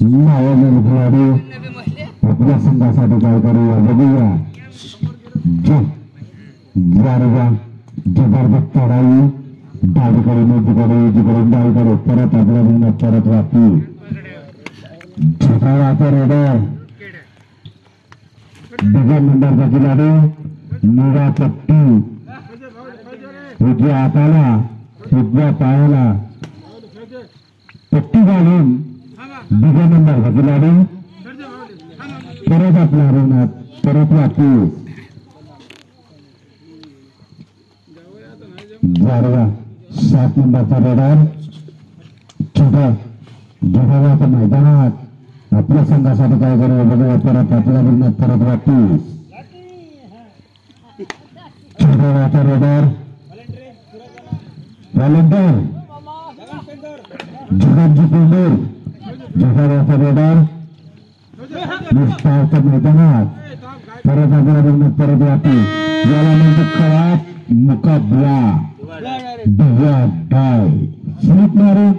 नावाजलेले खेळाडू आपल्या संघासाठी काय करूया बघूया. जबरदस्त चढाई डावीकडे उजवीकडे उजवीकडून डावीकडे परत आपल्या मेहनत परत वापी छोटा रेडर बिगर नंबरचा खिलाडी निळा पट्टी उजव्या हाताला उजव्या पायाला पट्टी घालून बिगर नंबरचा खिलाडी परत आपल्या मेहनत परत वापी जारवा 7 नंबरचा रेडर छोटा जगाच्या मैदानात आपल्या संघासाठी काय करू बघूया परत आपल्या मेहनत परत वापी छोटा रेडर व्हॉलेंटियर जगांची पेंडूर जगाचा रेडर निष्ठाच्या मैदानात परत आपल्या मेहनत परत वापी याला म्हणजे खराब मुकाबला दिव्या डाय स्लिप मारून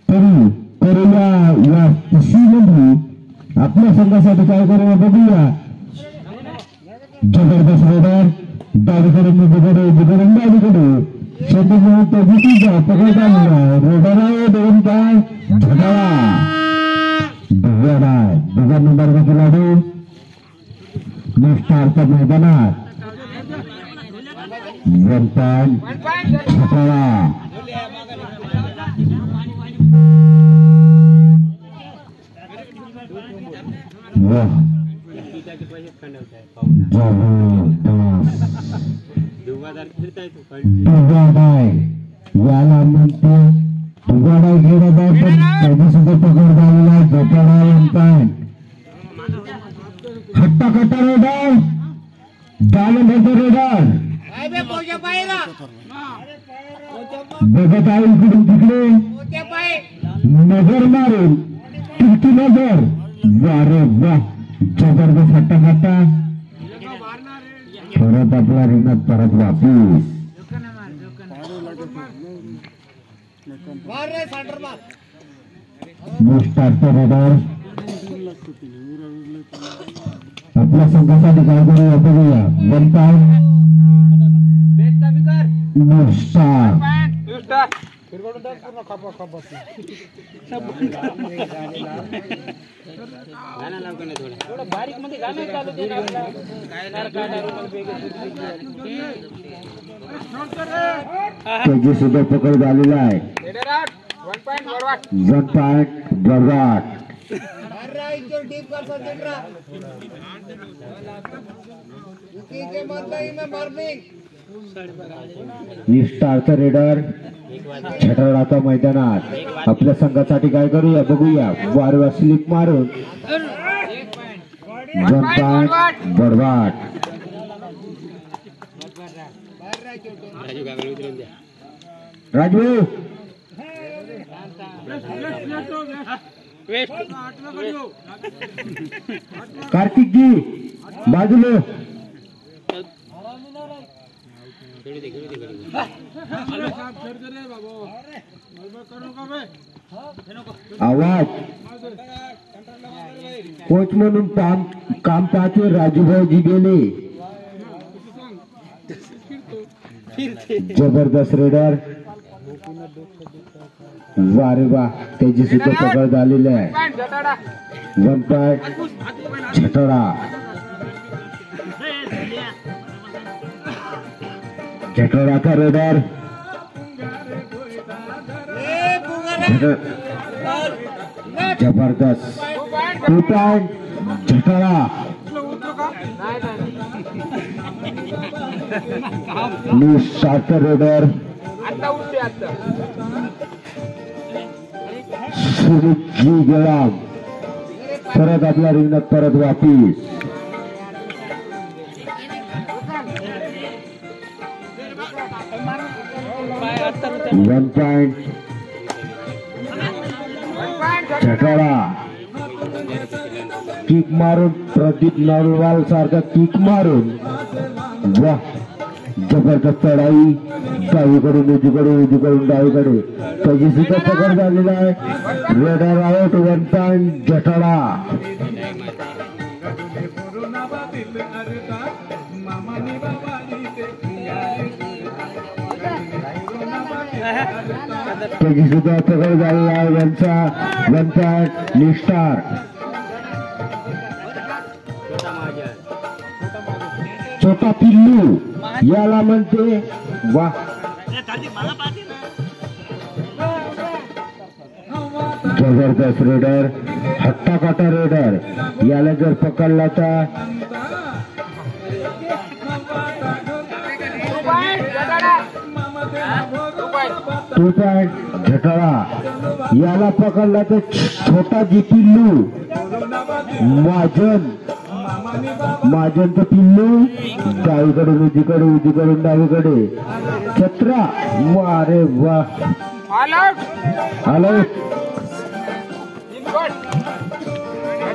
तरी करूया या कुशीमध्ये आपल्या संघासाठी काय करूया बघूया. जबरदस्त रेडर डावीकडे उजवीकडे उजवीकडून डावीकडे शेती पॉझिटिव्ह पकडता रेडर आहे दोन काय झटाळा दिव्या डाय बिगर नंबरचा खिलाडी निष्ठाच्या मैदानात याला म्हणते दुगाडा घेणार त्याची सुद्धा पकड झालेला झोपाडा हट्टा कट्टा रेडर डाल रेडर बघत आहे इकडून तिकडे नजर मारून तिरकी नजर वारे वा जबरदस्त हट्टा खट्टा परत आपला रिंगणात परत वापस मोस्टारचा रेडर आपल्या संघासाठी काय करूया बघूया. वन पॉइंट मोस्टार त्याची सुद्धा पकड झालेला आहे. 1 पॉइंट बरवाट निष्ठाचा रेडर छटाडाच्या मैदानात आपल्या संघासाठी काय करूया बघूया. वारवा स्लिप मारून 1 पॉइंट बरवाट राजू कार्तिक जी बाजूला आवाज कोच म्हणून काम पाहते राजूभाऊजी गेले. जबरदस्त रेडर वारे वा त्याची सुद्धा पकड झालेली आहे. 1 पॉइंट छटाडा छटाडाचा रेडर जबरदस्त 2 पॉइंट छटाडा निष्ठाचा रेडर सुरुची गेलाम परत आपल्या रिंगणात परत वापस 1 पॉइंट छटाडा किक मारून प्रदीप नरवाल सारखा किक मारून वाह जबरदस्त चढाई डावीकडून उजवीकडून डावीकडे त्याची सुद्धा पकड झालेला आहे. Raider out. 1 पॉइंट जठाडा. त्याची सुद्धा पकड झालेला आहे. 1 पॉइंट निस्टार. छोटा पिल्लू याला म्हणते. वा जबरदस्त रेडर. हट्टा काटा रेडर. याला जर पकडला तर 2 पॉइंट झटाळा. याला पकडला तर छोटा जी पिल्लू महाजन तर पिल्लू डावीकडून उजवीकडून डावीकडे 17. अरे वा आलो.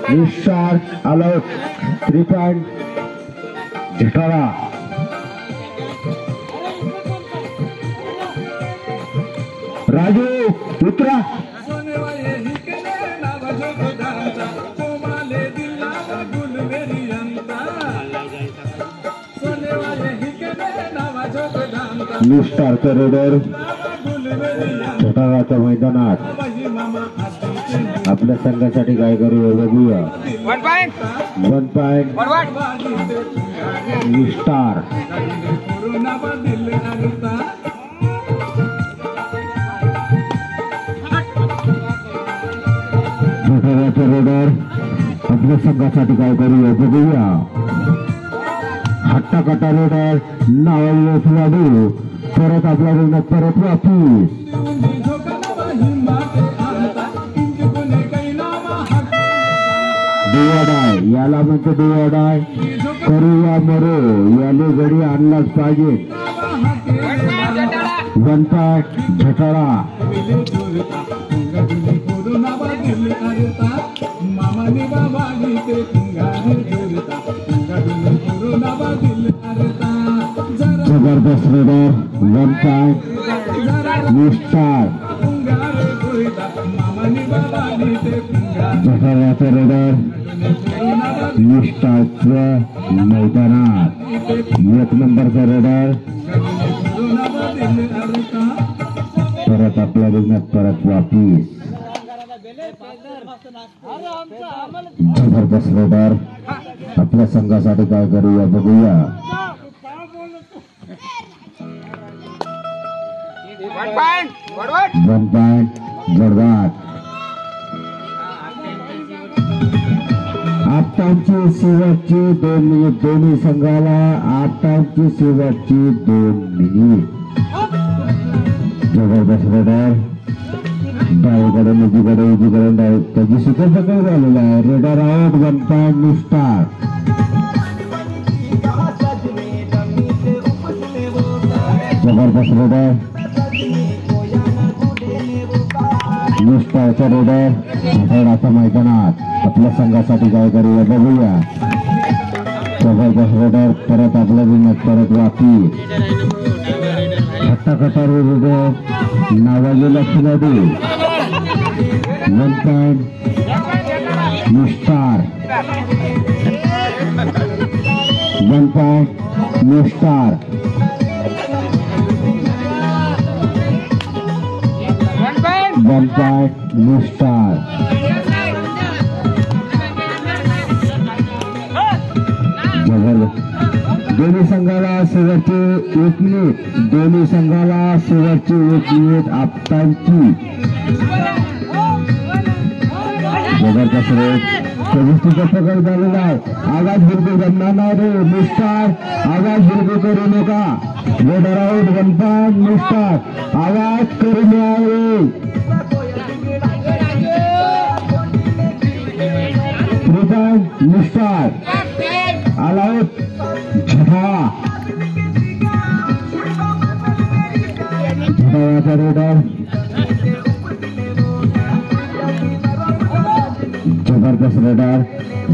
निस्टार आउट. 3 पॉइंट झटाळा. राजू उतरा. निस्टारचा रेडर झटाळाच्या मैदानात आपल्या संघासाठी काय करूया बघूया. 1 पॉइंट निस्टार. झटाळाचा रेडर आपल्या संघासाठी काय करूया बघूया. हट्टा कटा रेडर नावाला खेळाडू परत आपल्या रिंगणात परत वापस. डोवाडाय याला म्हणते. डोवाडाय करूया मरो. याने गडी आणलाच पाहिजे. 1 पॉइंट झटाळा. जबरदस्त रेडर. 1 पॉइंट निस्टार. झटाळ्याचा रेडर निस्टारच्या मैदानात 1 नंबरचा रेडर परत आपल्या रिंगणात परत वापस. जबरदस्त रेडर आपल्या संघासाठी काय करूया बघूया. 1 पॉइंट जडगात. आताची शेवटची 2 मिनिट दोन्ही संघाला. आताची शेवटची 2 मिनिट. जबरदस्त रेडर डावीकडून उजवीकडून त्याची सुद्धा पकड झालेला आहे. Raider out. 1 पॉइंट निस्टार. जबरदस्त रेडर निस्टारचा रेडर झटाळाच्या मैदानात आपल्या संघासाठी काय करूया बघूया. जबरदस्त रेडर परत आपल्या रिंगणात परत वापस. हट्टा कटा रेडर नावाजलेला खेळाडू. 1 पॉइंट निस्टार. 1 पॉइंट निस्टार. 1 पॉइंट निस्टार. दोन्ही संघाला शेवटचे 1 मिनिट. दोन्ही संघाला शेवटचे 1 मिनिट आपटांची. जबरदस्त रेड. तिचा पकड झालेला आहे. आवाज बिलकुल जमणार नाही रे निस्टार. आवाज बिलकुल करू नका. Raider out. 1 पॉइंट निस्टार. आवाज करू नये. 3 पॉइंट निस्टार. ऑल आउट झटाळा. झटाळाचा रेडर जबरदस्त रेडर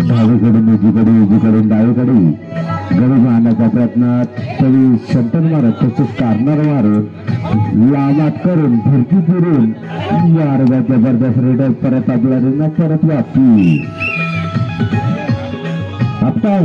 डावीकडून उजवीकडून डावीकडे गडी मारण्याचा प्रयत्न तरी शंटन मारत तसेच कार्नर मारून लामात करून फिरकी फिरून मार्गात जबरदस्त रेडर परत आपला परत वापी आता